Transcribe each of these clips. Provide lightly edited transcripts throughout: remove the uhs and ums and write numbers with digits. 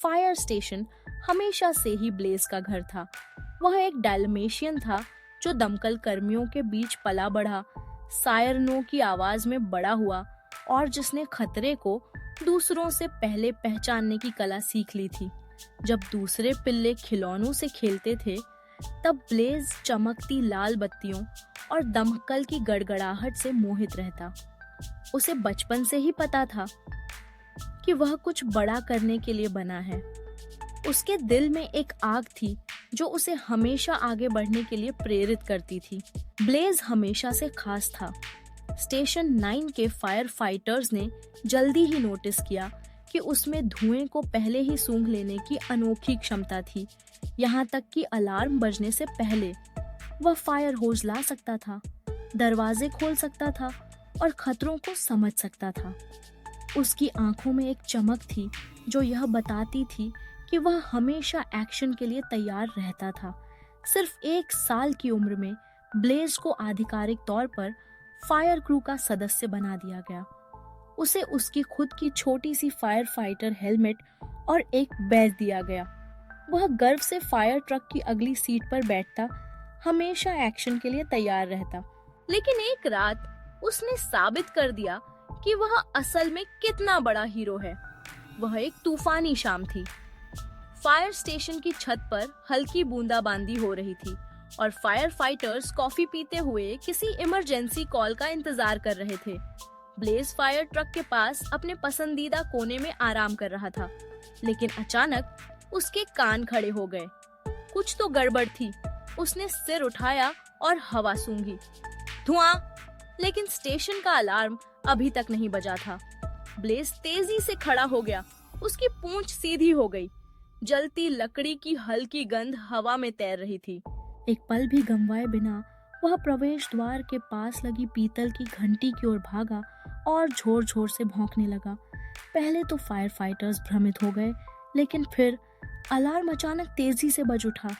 Fire station हमेशा से ही Blaze का घर था। वह एक डाल्मेशियन था जो दमकल कर्मियों के बीच पला बढ़ा, सायरनों की आवाज में बड़ा हुआ और जिसने खतरे को दूसरों से पहले पहचानने की कला सीख ली थी। जब दूसरे पिल्ले खिलौनों से खेलते थे, तब ब्लेज चमकती लाल बत्तियों और दमकल की गड़गड़ाहट से मोहित रहता। उसे बचपन से ही पता था कि वह कुछ बड़ा करने के लिए बना है। उसके दिल में एक आग थी जो उसे हमेशा आगे बढ़ने के लिए प्रेरित करती थी। ब्लेज हमेशा से खास था। स्टेशन 9 के फायर फाइटर्स ने जल्दी ही नोटिस किया कि उसमें धुएं को पहले ही सूंघ लेने की अनोखी क्षमता थी। यहाँ तक कि अलार्म बजने से पहले वह फायर होज ला सकता था, दरवाजे खोल सकता था और खतरों को समझ सकता था। उसकी आंखों में एक चमक थी जो यह बताती थी कि वह हमेशा एक्शन के लिए तैयार रहता था। सिर्फ 1 साल की उम्र में ब्लेज को आधिकारिक तौर पर फायर क्रू का सदस्य बना दिया गया। उसे उसकी खुद की छोटी सी फायर फाइटर हेलमेट और एक बैज दिया गया। वह गर्व से फायर ट्रक की अगली सीट पर बैठता, हमेशा एक्शन के लिए तैयार रहता। लेकिन एक रात उसने साबित कर दिया कि वह असल में कितना बड़ा हीरो है। वह एक तूफानी शाम थी। फायर स्टेशन की छत पर हल्की बूंदाबांदी हो रही थी और फायर फाइटर्स कॉफी पीते हुए किसी इमरजेंसी कॉल का इंतजार कर रहे थे। ब्लेज फायर ट्रक के पास अपने पसंदीदा कोने में आराम कर रहा था, लेकिन अचानक उसके कान खड़े हो गए। कुछ तो गड़बड़ थी। उसने सिर उठाया और हवा सूंघी। धुआं! लेकिन स्टेशन का अलार्म अभी तक नहीं बजा था। ब्लेज तेजी से खड़ा हो गया। उसकी पूंछ सीधी हो गई। जलती लकड़ी की हल्की गंध हवा में तैर रही थी। एक पल भी गंवाए बिना वह प्रवेश द्वार के पास लगी पीतल की घंटी की ओर भागा और जोर जोर से भौंकने लगा। पहले तो फायर फाइटर्स भ्रमित हो गए, लेकिन फिर अलार्म अचानक तेजी से बज उठा।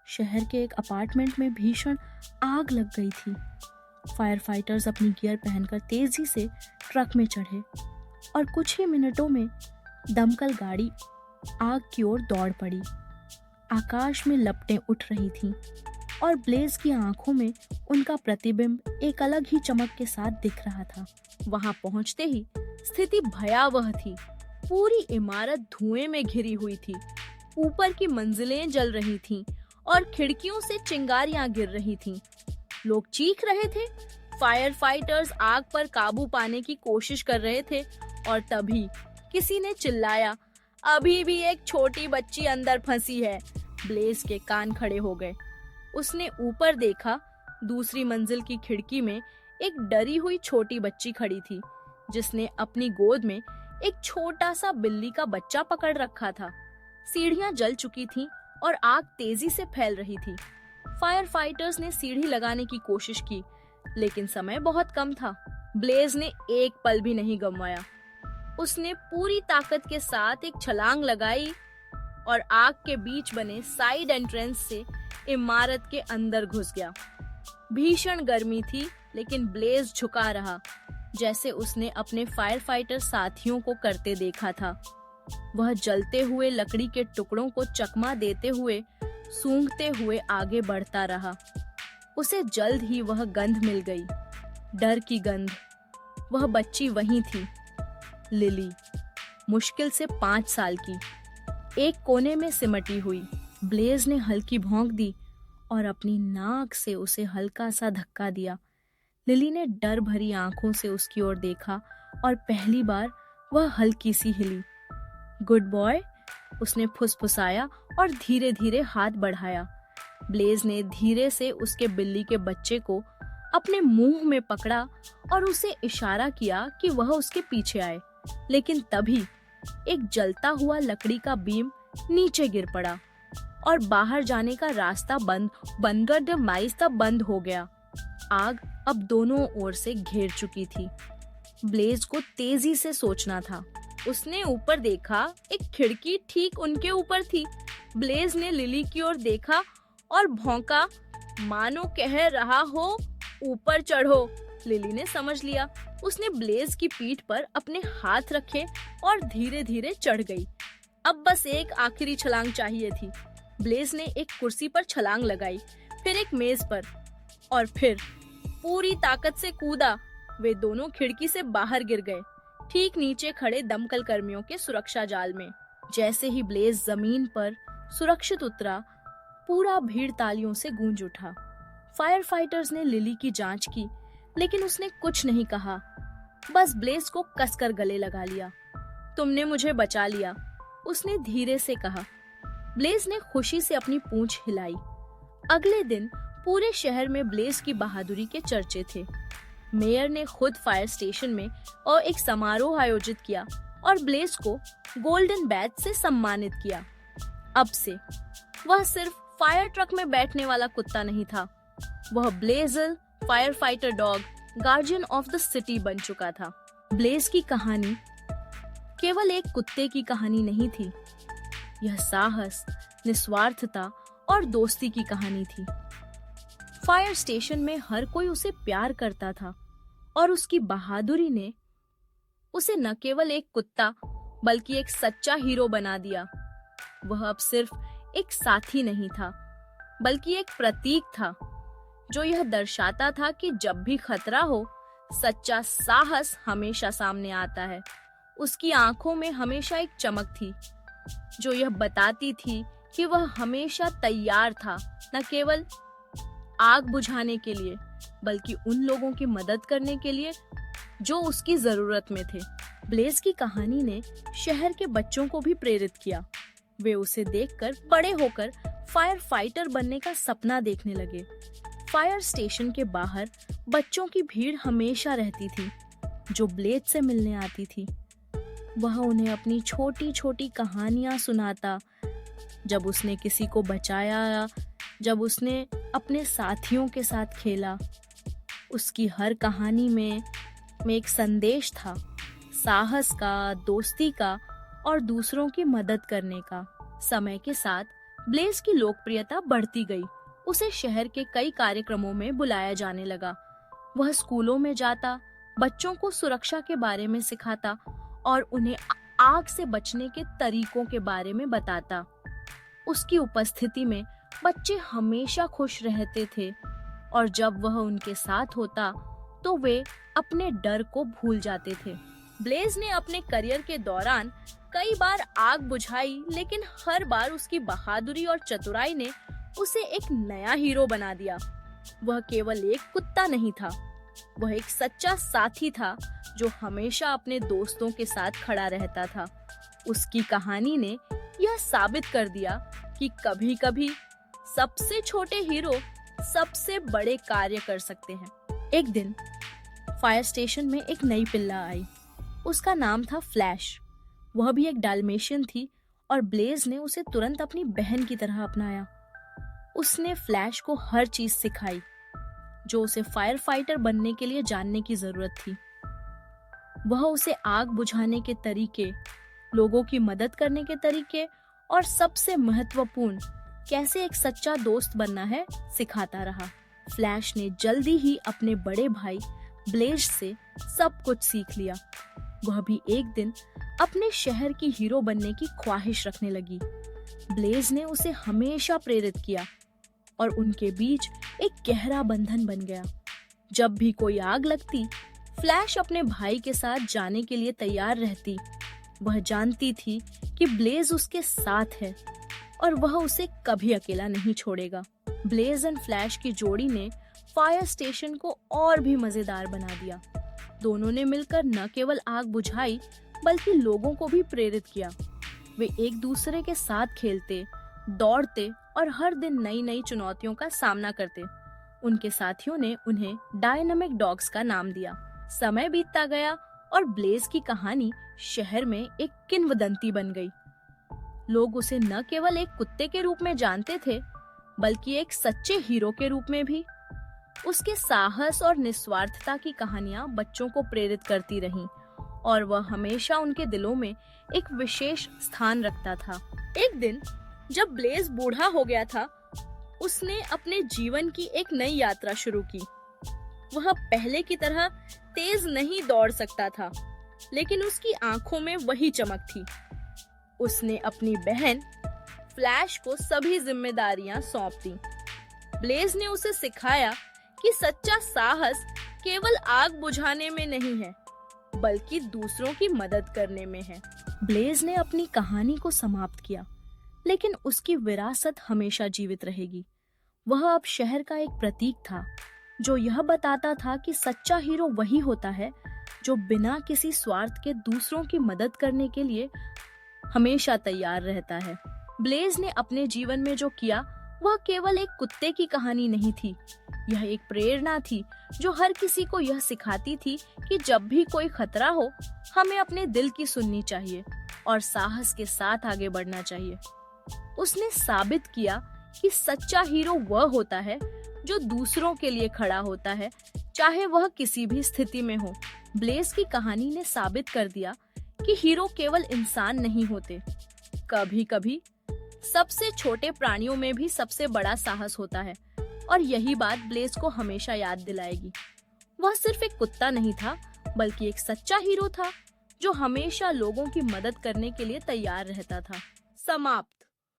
शहर के एक अपार्टमेंट में भीषण आग लग गई थी। फायर फाइटर्स अपनी गियर पहनकर तेजी से ट्रक में चढ़े और कुछ ही मिनटों में दमकल गाड़ी आग की ओर दौड़ पड़ी। आकाश में लपटें उठ रही थीं और ब्लेज की आंखों में उनका प्रतिबिंब एक अलग ही चमक के साथ दिख रहा था। वहां पहुंचते ही स्थिति भयावह थी। पूरी इमारत धुएं में घिरी हुई थी। ऊपर की मंजिलें जल रही थीं और खिड़कियों से चिंगारियां गिर रही थीं। लोग चीख रहे थे। फायर फाइटर्स आग पर काबू पाने की कोशिश कर रहे थे और तभी किसी ने चिल्लाया, अभी भी एक छोटी बच्ची अंदर फंसी है। ब्लेज के कान खड़े हो गए। उसने ऊपर देखा। दूसरी मंजिल की खिड़की में एक डरी हुई छोटी बच्ची खड़ी थी, जिसने अपनी गोद में एक छोटा सा बिल्ली का बच्चा पकड़ रखा था। सीढ़ियां जल चुकी थीं और आग तेजी से फैल रही थी। फायर फाइटर्स ने सीढ़ी लगाने की कोशिश की, लेकिन समय बहुत कम था। ब्लेज ने एक पल भी नहीं गंवाया। उसने पूरी ताकत के साथ एक छलांग लगाई और आग के बीच बने साइड एंट्रेंस से इमारत के अंदर घुस गया। भीषण गर्मी थी, लेकिन ब्लेज झुका रहा, जैसे उसने अपने फायर फाइटर साथियों को करते देखा था। वह जलते हुए लकड़ी के टुकड़ों को चकमा देते हुए, सूंघते हुए आगे बढ़ता रहा। उसे जल्द ही वह गंध मिल गई, डर की गंध। वह बच्ची वहीं थी, लिली, मुश्किल से 5 साल की, एक कोने में सिमटी हुई। ब्लेज ने हल्की भौंक दी और अपनी नाक से उसे हल्का सा धक्का दिया। लिली ने डर भरी आंखों से उसकी ओर देखा और पहली बार वह हल्की सी हिली। गुड बॉय, उसने फुसफुसाया और धीरे धीरे हाथ बढ़ाया। ब्लेज ने धीरे से उसके बिल्ली के बच्चे को अपने मुंह में पकड़ा और उसे इशारा किया कि वह उसके पीछे आए। लेकिन तभी एक जलता हुआ लकड़ी का बीम नीचे गिर पड़ा और बाहर जाने का रास्ता बंद हो गया। आग अब दोनों ओर से घेर चुकी थी। ब्लेज को तेजी से सोचना था। उसने ऊपर देखा, एक खिड़की ठीक उनके ऊपर थी। ब्लेज ने लिली की ओर देखा और भौंका, मानो कह रहा हो, ऊपर चढ़ो। लिली ने समझ लिया। उसने ब्लेज की पीठ पर अपने हाथ रखे और धीरे धीरे चढ़ गई। अब बस एक आखिरी छलांग चाहिए थी। ब्लेज ने एक कुर्सी पर छलांग लगाई, फिर एक मेज पर, और फिर पूरी ताकत से कूदा। वे दोनों खिड़की से बाहर गिर गए, ठीक नीचे खड़े दमकल कर्मियों के सुरक्षा जाल में। जैसे ही ब्लेज जमीन पर सुरक्षित उतरा, पूरा भीड़ तालियों से गूंज उठा। फायर फाइटर्स ने लिली की जांच की, लेकिन उसने कुछ नहीं कहा, बस ब्लेज को कसकर गले लगा लिया। तुमने मुझे बचा लिया, उसने धीरे से कहा। ब्लेज ने खुशी से अपनी पूंछ हिलाई। अगले दिन पूरे शहर में ब्लेज की बहादुरी के चर्चे थे। मेयर ने खुद फायर स्टेशन में और एक समारोह आयोजित किया और ब्लेज को गोल्डन बैज से सम्मानित किया। अब से वह सिर्फ फायर ट्रक में बैठने वाला कुत्ता नहीं था, वह ब्लेजल fire fighter dog, guardian of the city बन चुका था। ब्लेज की कहानी केवल एक कुत्ते की कहानी नहीं थी, यह साहस, निस्वार्थता और दोस्ती की कहानी थी। फायर स्टेशन में हर कोई उसे प्यार करता था और उसकी बहादुरी ने उसे न केवल एक कुत्ता बल्कि एक सच्चा हीरो बना दिया। वह अब सिर्फ एक साथी नहीं था, बल्कि एक प्रतीक था, जो यह दर्शाता था कि जब भी खतरा हो, सच्चा साहस हमेशा सामने आता है। उसकी आंखों में हमेशा एक चमक थी, जो यह बताती थी कि वह हमेशा तैयार था, न केवल आग बुझाने के लिए, बल्कि उन लोगों की मदद करने के लिए जो उसकी जरूरत में थे। ब्लेज की कहानी ने शहर के बच्चों को भी प्रेरित किया। वे उसे देखकर बड़े होकर फायर फाइटर बनने का सपना देखने लगे। फायर स्टेशन के बाहर बच्चों की भीड़ हमेशा रहती थी, जो ब्लेज से मिलने आती थी। वह उन्हें अपनी छोटी छोटी कहानियां सुनाता, जब उसने किसी को बचाया, जब उसने अपने साथियों के साथ खेला। उसकी हर कहानी में एक संदेश था, साहस का, दोस्ती का और दूसरों की मदद करने का। समय के साथ ब्लेज की लोकप्रियता बढ़ती गई। उसे शहर के कई कार्यक्रमों में बुलाया जाने लगा। वह स्कूलों में जाता, बच्चों को सुरक्षा के बारे में सिखाता और उन्हें आग से बचने के तरीकों के बारे में बताता। उसकी उपस्थिति में बच्चे हमेशा खुश रहते थे और जब वह उनके साथ होता तो वे अपने डर को भूल जाते थे। ब्लेज ने अपने करियर के दौरान कई बार आग बुझाई, लेकिन हर बार उसकी बहादुरी और चतुराई ने उसे एक नया हीरो बना दिया। वह केवल एक कुत्ता नहीं था, वह एक सच्चा साथी था जो हमेशा अपने दोस्तों के साथ खड़ा रहता था। उसकी कहानी ने यह साबित कर दिया कि कभी-कभी सबसे छोटे हीरो सबसे बड़े कार्य कर सकते हैं। एक दिन फायर स्टेशन में एक नई पिल्ला आई। उसका नाम था फ्लैश। वह भी एक डाल्मेशियन थी और ब्लेज ने उसे तुरंत अपनी बहन की तरह अपनाया। उसने फ्लैश को हर चीज सिखाई जो उसे फायर फाइटर बनने के लिए जानने की जरूरत थी। वह उसे आग बुझाने के तरीके, लोगों की मदद करने के तरीके और सबसे महत्वपूर्ण, कैसे एक सच्चा दोस्त बनना है, सिखाता रहा। फ्लैश ने जल्दी ही अपने बड़े भाई ब्लेज से सब कुछ सीख लिया। वह भी एक दिन अपने शहर की हीरो बनने की ख्वाहिश रखने लगी। ब्लेज ने उसे हमेशा प्रेरित किया और उनके बीच एक गहरा बंधन बन गया। जब भी कोई आग लगती, फ्लैश अपने भाई के साथ जाने के लिए तैयार रहती। वह जानती थी कि ब्लेज उसके साथ है और वह उसे कभी अकेला नहीं छोड़ेगा। ब्लेज एंड फ्लैश की जोड़ी ने फायर स्टेशन को और भी मजेदार बना दिया। दोनों ने मिलकर न केवल आग बुझाई, बल्कि लोगों को भी प्रेरित किया। वे एक दूसरे के साथ खेलते, दौड़ते और हर दिन नई नई चुनौतियों का सामना करते। उनके साथियों ने उन्हें डायनामिक डॉग्स का नाम दिया। समय बीतता गया और ब्लेज की कहानी शहर में एक किंवदंती बन गई। लोग उसे न केवल एक कुत्ते के रूप में जानते थे, बल्कि एक सच्चे हीरो के रूप में भी। उसके साहस और निस्वार्थता की कहानियां बच्चों को प्रेरित करती रहीं और वह हमेशा उनके दिलों में एक विशेष स्थान रखता था। एक दिन जब ब्लेज बूढ़ा हो गया था, उसने अपने जीवन की एक नई यात्रा शुरू की। वह पहले की तरह तेज नहीं दौड़ सकता था, लेकिन उसकी आंखों में वही चमक थी। उसने अपनी बहन फ्लैश को सभी जिम्मेदारियां सौंप दी। ब्लेज ने उसे सिखाया कि सच्चा साहस केवल आग बुझाने में नहीं है, बल्कि दूसरों की मदद करने में है। ब्लेज ने अपनी कहानी को समाप्त किया, लेकिन उसकी विरासत हमेशा जीवित रहेगी। वह अब शहर का एक प्रतीक था, जो यह बताता था कि सच्चा हीरो वही होता है जो बिना किसी स्वार्थ के दूसरों की मदद करने के लिए हमेशा तैयार रहता है। ब्लेज ने अपने जीवन में जो किया वह केवल एक कुत्ते की कहानी नहीं थी। यह एक प्रेरणा थी जो हर किसी को यह सिखाती थी कि जब भी कोई खतरा हो, हमें अपने दिल की सुननी चाहिए और साहस के साथ आगे बढ़ना चाहिए। उसने साबित किया कि सच्चा हीरो वह होता है जो दूसरों के लिए खड़ा होता है, चाहे वह किसी भी स्थिति में हो। ब्लेज की कहानी ने साबित कर दिया कि हीरो केवल इंसान नहीं होते। कभी-कभी सबसे छोटे प्राणियों में भी सबसे बड़ा साहस होता है, और यही बात ब्लेज को हमेशा याद दिलाएगी। वह सिर्फ एक कुत्ता नहीं था, बल्कि एक सच्चा हीरो था जो हमेशा लोगों की मदद करने के लिए तैयार रहता था। समाप्त।